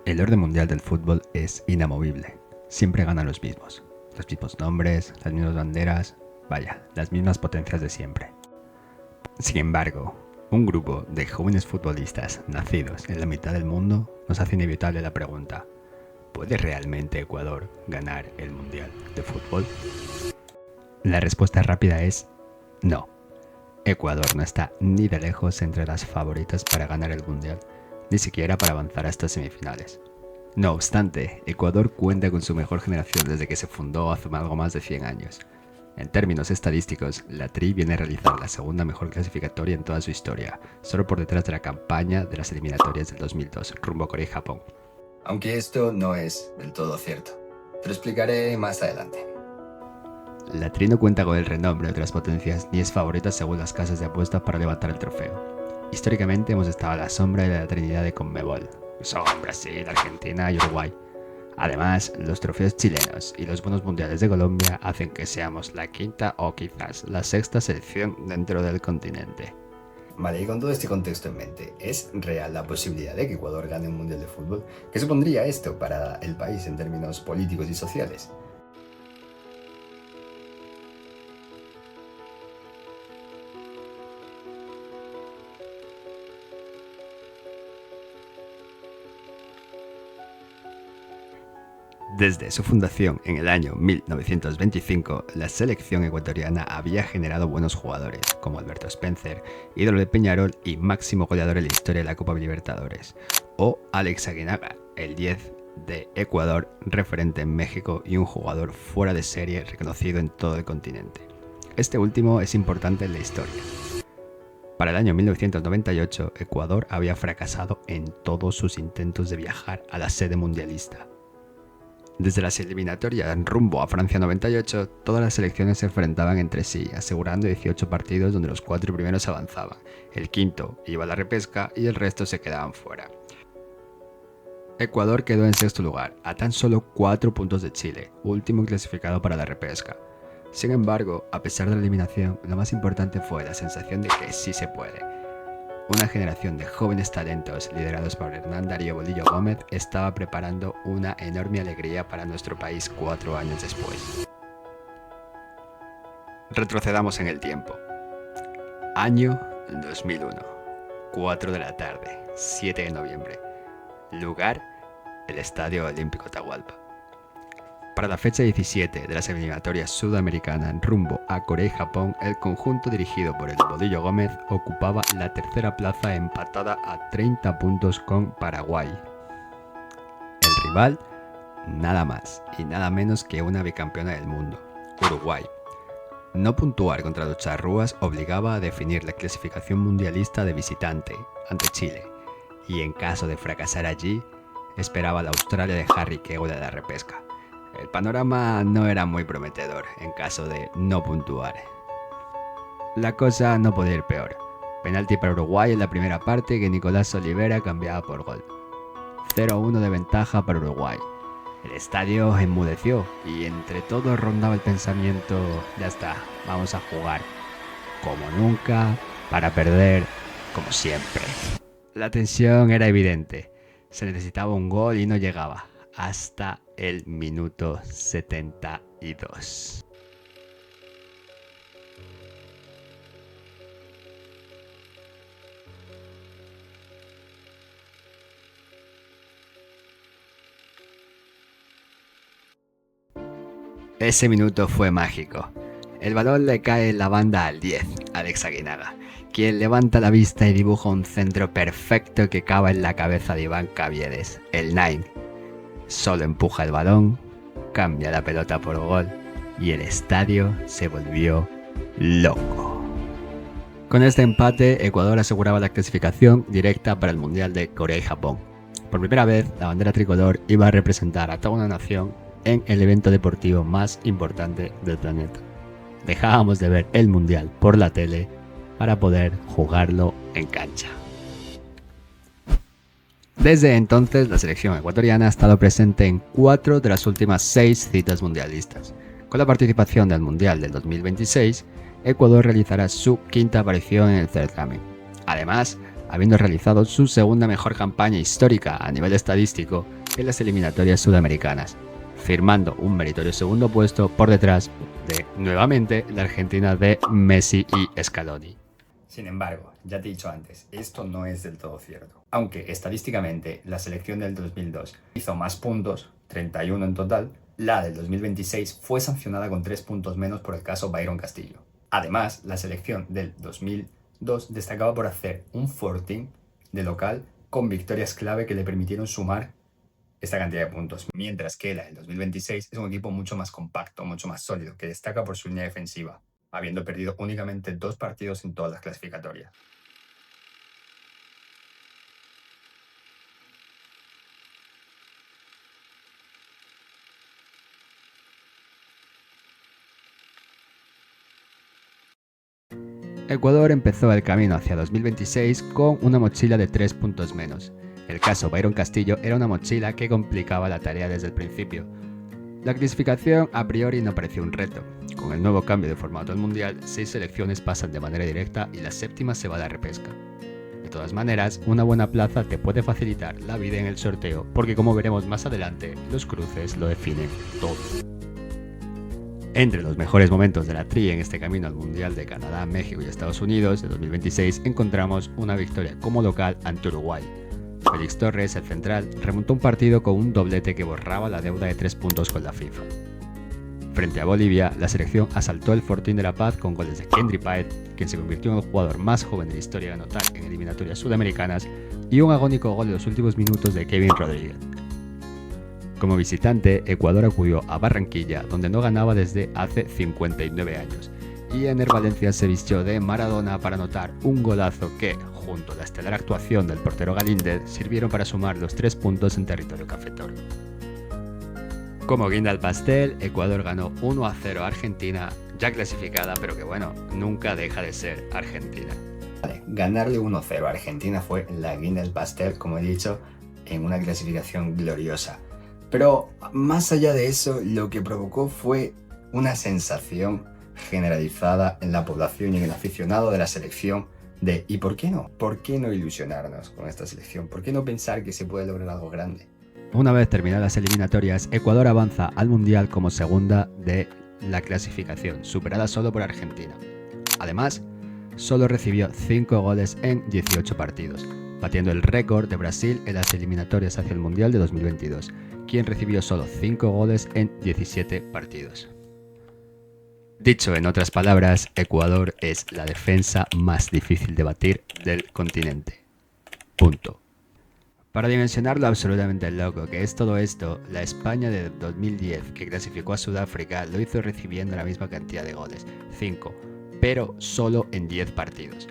El orden mundial del fútbol es inamovible. Siempre ganan los mismos nombres, las mismas banderas, vaya, las mismas potencias de siempre. Sin embargo, un grupo de jóvenes futbolistas nacidos en la mitad del mundo nos hace inevitable la pregunta: ¿puede realmente Ecuador ganar el Mundial de Fútbol? La respuesta rápida es no. Ecuador no está ni de lejos entre las favoritas para ganar el Mundial, ni siquiera para avanzar hasta semifinales. No obstante, Ecuador cuenta con su mejor generación desde que se fundó hace algo más de 100 años. En términos estadísticos, la Tri viene a realizar la segunda mejor clasificatoria en toda su historia, solo por detrás de la campaña de las eliminatorias del 2002, rumbo a Corea y Japón. Aunque esto no es del todo cierto. Te lo explicaré más adelante. La Tri no cuenta con el renombre de otras potencias ni es favorita según las casas de apuestas para levantar el trofeo. Históricamente hemos estado a la sombra de la Trinidad de Conmebol. Son Brasil, Argentina y Uruguay. Además, los trofeos chilenos y los bonos mundiales de Colombia hacen que seamos la quinta o quizás la sexta selección dentro del continente. Vale, y con todo este contexto en mente, ¿es real la posibilidad de que Ecuador gane un mundial de fútbol? ¿Qué supondría esto para el país en términos políticos y sociales? Desde su fundación en el año 1925, la selección ecuatoriana había generado buenos jugadores, como Alberto Spencer, ídolo de Peñarol y máximo goleador en la historia de la Copa Libertadores, o Alex Aguinaga, el 10 de Ecuador, referente en México y un jugador fuera de serie reconocido en todo el continente. Este último es importante en la historia. Para el año 1998, Ecuador había fracasado en todos sus intentos de viajar a la sede mundialista. Desde las eliminatorias rumbo a Francia 98, todas las selecciones se enfrentaban entre sí, asegurando 18 partidos donde los 4 primeros avanzaban, el quinto iba a la repesca y el resto se quedaban fuera. Ecuador quedó en sexto lugar, a tan solo 4 puntos de Chile, último clasificado para la repesca. Sin embargo, a pesar de la eliminación, lo más importante fue la sensación de que sí se puede. Una generación de jóvenes talentos liderados por Hernán Darío Bolillo Gómez estaba preparando una enorme alegría para nuestro país 4 años después. Retrocedamos en el tiempo. Año 2001, 4 de la tarde, 7 de noviembre. Lugar, el Estadio Olímpico Atahualpa. Para la fecha 17 de las eliminatorias sudamericanas rumbo a Corea y Japón, el conjunto dirigido por el Bolillo Gómez ocupaba la tercera plaza empatada a 30 puntos con Paraguay. El rival, nada más y nada menos que una bicampeona del mundo, Uruguay. No puntuar contra los charrúas obligaba a definir la clasificación mundialista de visitante ante Chile, y en caso de fracasar allí, esperaba la Australia de Harry Kewell de la repesca. El panorama no era muy prometedor en caso de no puntuar. La cosa no podía ir peor. Penalti para Uruguay en la primera parte que Nicolás Olivera cambiaba por gol. 0-1 de ventaja para Uruguay. El estadio enmudeció y entre todos rondaba el pensamiento: ya está, vamos a jugar como nunca para perder como siempre. La tensión era evidente. Se necesitaba un gol y no llegaba. Hasta el minuto 72. Ese minuto fue mágico. El balón le cae en la banda al 10, Alex Aguinaga, quien levanta la vista y dibuja un centro perfecto que cava en la cabeza de Iván Caviedes, el Nine. Solo empuja el balón, cambia la pelota por gol y el estadio se volvió loco. Con este empate, Ecuador aseguraba la clasificación directa para el Mundial de Corea y Japón. Por primera vez, la bandera tricolor iba a representar a toda una nación en el evento deportivo más importante del planeta. Dejábamos de ver el Mundial por la tele para poder jugarlo en cancha. Desde entonces, la selección ecuatoriana ha estado presente en 4 de las últimas 6 citas mundialistas. Con la participación del Mundial del 2026, Ecuador realizará su quinta aparición en el certamen. Además, habiendo realizado su segunda mejor campaña histórica a nivel estadístico en las eliminatorias sudamericanas, firmando un meritorio segundo puesto por detrás de, nuevamente, la Argentina de Messi y Scaloni. Sin embargo, ya te he dicho antes, esto no es del todo cierto. Aunque estadísticamente la selección del 2002 hizo más puntos, 31 en total, la del 2026 fue sancionada con 3 puntos menos por el caso Byron Castillo. Además, la selección del 2002 destacaba por hacer un fortín de local con victorias clave que le permitieron sumar esta cantidad de puntos, mientras que la del 2026 es un equipo mucho más compacto, mucho más sólido, que destaca por su línea defensiva, habiendo perdido únicamente 2 partidos en todas las clasificatorias. Ecuador empezó el camino hacia 2026 con una mochila de 3 puntos menos. El caso Byron Castillo era una mochila que complicaba la tarea desde el principio. La clasificación a priori no parecía un reto. Con el nuevo cambio de formato del Mundial, 6 selecciones pasan de manera directa y la séptima se va a la repesca. De todas maneras, una buena plaza te puede facilitar la vida en el sorteo porque, como veremos más adelante, los cruces lo definen todo. Entre los mejores momentos de la tri en este camino al Mundial de Canadá, México y Estados Unidos de 2026 encontramos una victoria como local ante Uruguay. Félix Torres, el central, remontó un partido con un doblete que borraba la deuda de 3 puntos con la FIFA. Frente a Bolivia, la selección asaltó el fortín de la paz con goles de Kendry Páez, quien se convirtió en el jugador más joven de la historia en anotar en eliminatorias sudamericanas, y un agónico gol en los últimos minutos de Kevin Rodríguez. Como visitante, Ecuador acudió a Barranquilla, donde no ganaba desde hace 59 años, y Ener Valencia se vistió de Maradona para anotar un golazo que, junto a la estelar actuación del portero Galíndez, sirvieron para sumar los 3 puntos en territorio cafetero. Como guinda al pastel, Ecuador ganó 1-0 a Argentina, ya clasificada, pero que bueno, nunca deja de ser Argentina. Vale, ganarle 1-0 a Argentina fue la guinda del pastel, como he dicho, en una clasificación gloriosa. Pero más allá de eso, lo que provocó fue una sensación generalizada en la población y en el aficionado de la selección de ¿y por qué no? ¿Por qué no ilusionarnos con esta selección? ¿Por qué no pensar que se puede lograr algo grande? Una vez terminadas las eliminatorias, Ecuador avanza al Mundial como segunda de la clasificación, superada solo por Argentina. Además, solo recibió 5 goles en 18 partidos, batiendo el récord de Brasil en las eliminatorias hacia el Mundial de 2022, quien recibió solo 5 goles en 17 partidos. Dicho en otras palabras, Ecuador es la defensa más difícil de batir del continente. Punto. Para dimensionar lo absolutamente loco que es todo esto, la España de 2010, que clasificó a Sudáfrica, lo hizo recibiendo la misma cantidad de goles, 5, pero solo en 10 partidos.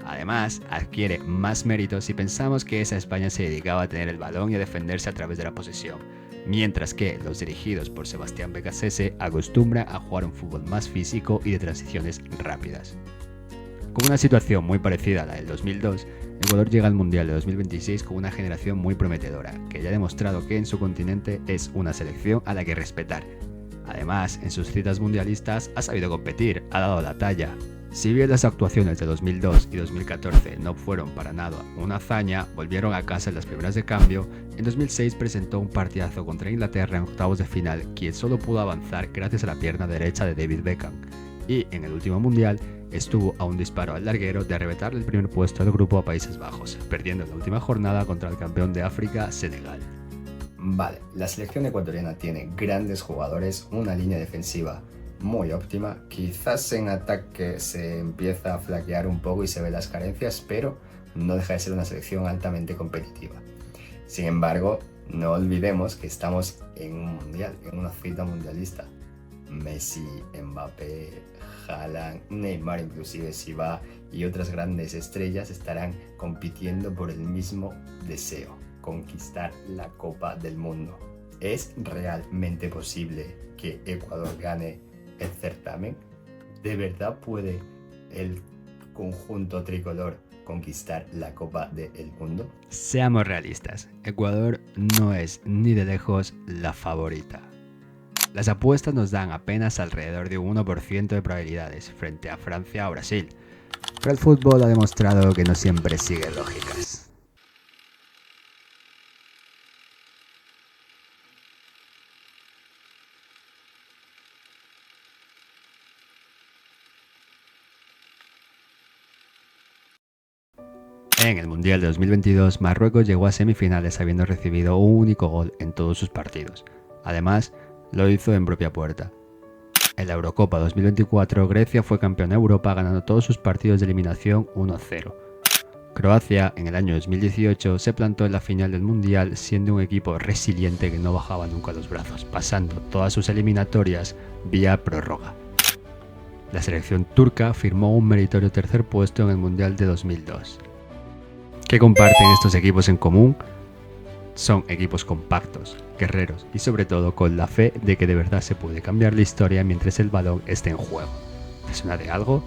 Además, adquiere más méritos si pensamos que esa España se dedicaba a tener el balón y a defenderse a través de la posesión, mientras que los dirigidos por Sebastián Beccacece acostumbran a jugar un fútbol más físico y de transiciones rápidas. Con una situación muy parecida a la del 2002, Ecuador llega al Mundial de 2026 con una generación muy prometedora, que ya ha demostrado que en su continente es una selección a la que respetar. Además, en sus citas mundialistas ha sabido competir, ha dado la talla. Si bien las actuaciones de 2002 y 2014 no fueron para nada una hazaña, volvieron a casa en las primeras de cambio, en 2006 presentó un partidazo contra Inglaterra en octavos de final, quien solo pudo avanzar gracias a la pierna derecha de David Beckham, y en el último Mundial estuvo a un disparo al larguero de arrebatarle el primer puesto al grupo a Países Bajos, perdiendo en la última jornada contra el campeón de África, Senegal. Vale, la selección ecuatoriana tiene grandes jugadores, una línea defensiva muy óptima, quizás en ataque se empieza a flaquear un poco y se ven las carencias, pero no deja de ser una selección altamente competitiva. Sin embargo, no olvidemos que estamos en un mundial, en una cita mundialista. Messi, Mbappé, Haaland, Neymar inclusive si va, y otras grandes estrellas estarán compitiendo por el mismo deseo, conquistar la Copa del Mundo. ¿Es realmente posible que Ecuador gane el certamen? ¿De verdad puede el conjunto tricolor conquistar la Copa del Mundo? Seamos realistas, Ecuador no es ni de lejos la favorita. Las apuestas nos dan apenas alrededor de un 1% de probabilidades frente a Francia o Brasil. Pero el fútbol ha demostrado que no siempre sigue lógicas. En el Mundial de 2022, Marruecos llegó a semifinales habiendo recibido un único gol en todos sus partidos. Además, lo hizo en propia puerta. En la Eurocopa 2024, Grecia fue campeona de Europa ganando todos sus partidos de eliminación 1-0. Croacia, en el año 2018, se plantó en la final del Mundial siendo un equipo resiliente que no bajaba nunca los brazos, pasando todas sus eliminatorias vía prórroga. La selección turca firmó un meritorio tercer puesto en el Mundial de 2002. ¿Qué comparten estos equipos en común? Son equipos compactos, guerreros y sobre todo con la fe de que de verdad se puede cambiar la historia mientras el balón esté en juego. ¿Te suena de algo?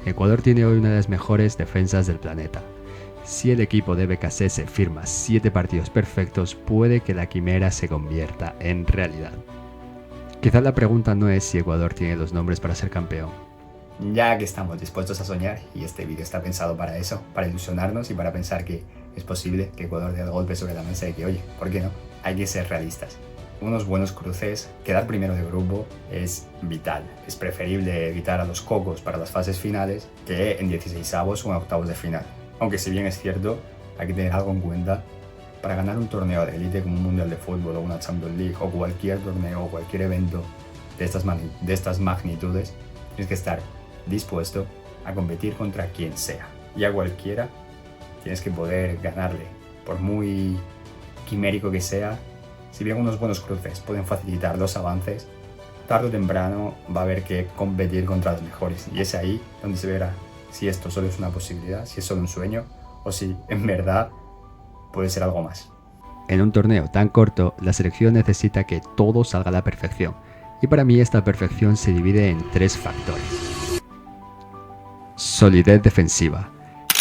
Ecuador tiene hoy una de las mejores defensas del planeta. Si el equipo de BKSS firma 7 partidos perfectos, puede que la quimera se convierta en realidad. Quizás la pregunta no es si Ecuador tiene los nombres para ser campeón. Ya que estamos dispuestos a soñar, y este vídeo está pensado para eso, para ilusionarnos y para pensar que es posible que Ecuador dé el golpe sobre la mesa y que, oye, ¿por qué no? Hay que ser realistas. Unos buenos cruces, quedar primero de grupo es vital. Es preferible evitar a los cocos para las fases finales que en 16avos o en octavos de final. Aunque si bien es cierto, hay que tener algo en cuenta. Para ganar un torneo de élite como un Mundial de Fútbol o una Champions League o cualquier torneo o cualquier evento de estas magnitudes, tienes que estar dispuesto a competir contra quien sea. Y a cualquiera tienes que poder ganarle. Por muy quimérico que sea, si bien unos buenos cruces pueden facilitar los avances, tarde o temprano va a haber que competir contra los mejores. Y es ahí donde se verá si esto solo es una posibilidad, si es solo un sueño, o si en verdad puede ser algo más. En un torneo tan corto, la selección necesita que todo salga a la perfección. Y para mí esta perfección se divide en 3 factores. Solidez defensiva.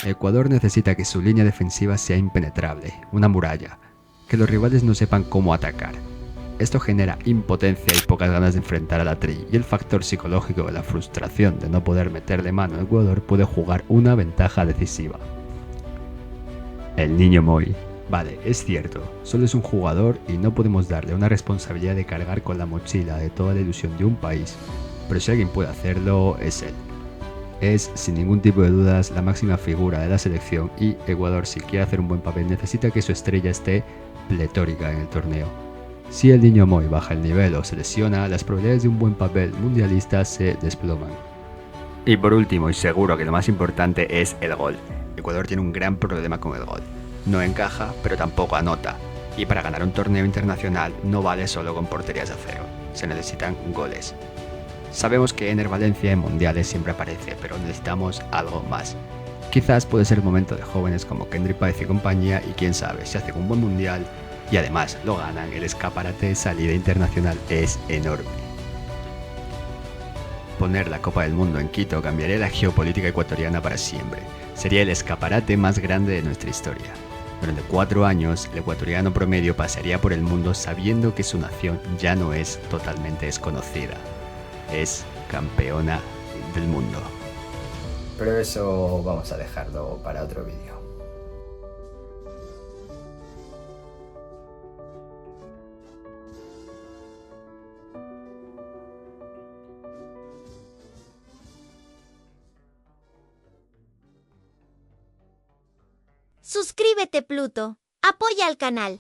Ecuador necesita que su línea defensiva sea impenetrable, una muralla, que los rivales no sepan cómo atacar. Esto genera impotencia y pocas ganas de enfrentar a la Tri, y el factor psicológico de la frustración de no poder meterle mano a Ecuador puede jugar una ventaja decisiva. El niño Moi. Vale, es cierto, solo es un jugador y no podemos darle una responsabilidad de cargar con la mochila de toda la ilusión de un país, pero si alguien puede hacerlo, es él. Es, sin ningún tipo de dudas, la máxima figura de la selección y Ecuador, si quiere hacer un buen papel, necesita que su estrella esté pletórica en el torneo. Si el niño Moi baja el nivel o se lesiona, las probabilidades de un buen papel mundialista se desploman. Y por último, y seguro que lo más importante, es el gol. Ecuador tiene un gran problema con el gol. No encaja, pero tampoco anota. Y para ganar un torneo internacional no vale solo con porterías a cero. Se necesitan goles. Sabemos que Ener Valencia en mundiales siempre aparece, pero necesitamos algo más. Quizás puede ser el momento de jóvenes como Kendrick Páez y compañía, y quién sabe, si hacen un buen mundial y además lo ganan, el escaparate de salida internacional es enorme. Poner la Copa del Mundo en Quito cambiaría la geopolítica ecuatoriana para siempre. Sería el escaparate más grande de nuestra historia. Durante 4 años, el ecuatoriano promedio pasaría por el mundo sabiendo que su nación ya no es totalmente desconocida. Es campeona del mundo. Pero eso vamos a dejarlo para otro vídeo. Suscríbete, Pluto. Apoya al canal.